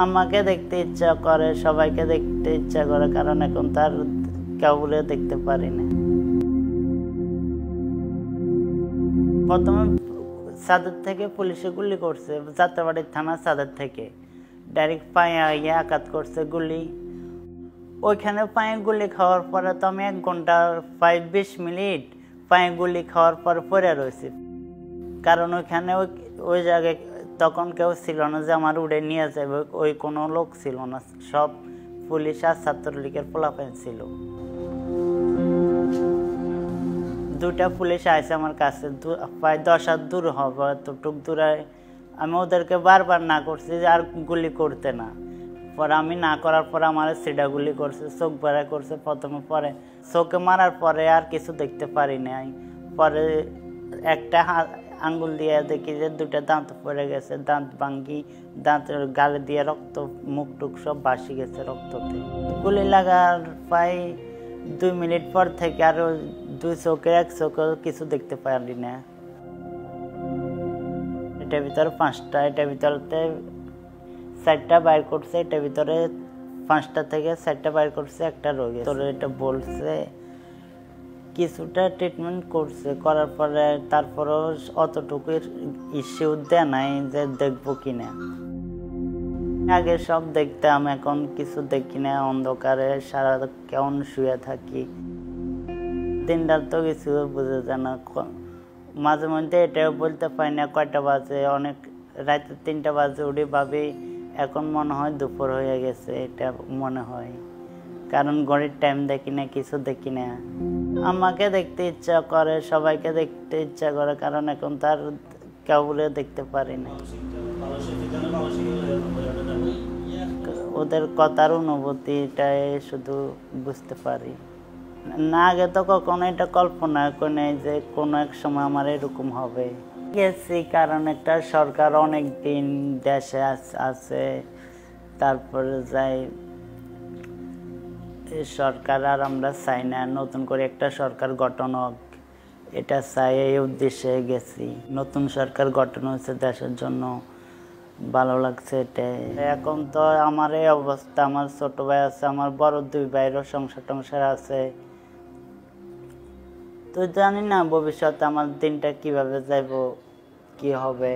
আমাকে দেখতে ইচ্ছা করে, সবাইকে দেখতে ইচ্ছা করে, কারণ এখন তার কাউকে দেখতে পারি না। প্রথমে সাদের থেকে পুলিশে গুলি করছে, যাত্রাবাড়ি থানা সাদের থেকে ডাইরেক্ট পায়ে আঘাত করছে গুলি। ওইখানে পায়ে গুলি খাওয়ার পরে তো আমি 1 ঘন্টা 20 মিনিট পায়ে গুলি খাওয়ার পর পড়ে রয়েছি, কারণ ওইখানে ওই জায়গায় তখন কেউ ছিল না যে আমার উড়ে নিয়ে যাবে, ওই কোনো লোক ছিল না, সব পুলিশ আর ছাত্রলীগের পোলাপান ছিল। 2টা পুলিশ আসে আমার কাছে, প্রায় 10 হাত দূর হবে, এতটুক দূরে। আমি ওদেরকে বারবার না করছি যে আর গুলি করতে না, পরে আমি না করার পরে আমার সিডা গুলি করছে, চোখ বেড়া করছে প্রথমে, পরে চোখে মারার পরে আর কিছু দেখতে পারি নাই। পরে একটা আঙ্গুল দিয়ে দেখি যে 2টা দাঁত পড়ে গেছে, দাঁত ভাঙ্গি, দাঁতের গালে দিয়ে রক্ত, মুখ টুক সব ভাসি গেছে রক্ততে। গুলি লাগার প্রায় 2 মিনিট পর থেকে আরো 2 চোখে 1 চোখে কিছু দেখতে পারি না। এটার ভিতরে 5টা, এটার ভিতরে 4টা বাইর করছে, এটার ভিতরে 5টা থেকে 4টা বাইর করছে একটা রোগী। তোর এটা বলছে কিছুটা ট্রিটমেন্ট করছে, করার পরে তারপরও অতটুকু ইস্যু দেয় নাই যে দেখবো কিনা। আগে সব দেখতাম, এখন কিছু দেখি না, অন্ধকারে সারা কেমন শুয়ে থাকি, দিন রাত তো কিছু বুঝে যায় না। মাঝে মধ্যে এটাও বলতে পারি না কয়টা বাজে, অনেক রাতে 3টা বাজে উঠি, ভাবি এখন মনে হয় দুপুর হয়ে গেছে, এটা মনে হয়, কারণ ঘড়ির টাইম দেখি না, কিছু দেখি না। আমাকে দেখতে ইচ্ছা করে, সবাইকে দেখতে ইচ্ছা করে, কারণ এখন তার কাউকে দেখতে পারি না। ওদের কথার অনুভূতিটাই শুধু বুঝতে পারি না। আগে তো কখনো এটা কল্পনা করি নাই যে কোনো এক সময় আমার এরকম হবে। গেছি কারণ একটা সরকার অনেক দিন দেশে আছে, তারপরে যাই সরকার আর আমরা চাই না, নতুন করে একটা সরকার গঠন হোক, এটা চাই, এই উদ্দেশ্যে গেছি। নতুন সরকার গঠন হয়েছে দেশের জন্য, ভালো লাগছে এটাই। এখন তো আমার এই অবস্থা, আমার ছোট ভাই আছে, আমার বড় 2 ভাইয়েরও সংসার টংসার আছে, তো জানি না ভবিষ্যতে আমার দিনটা কিভাবে যাইব, কি হবে।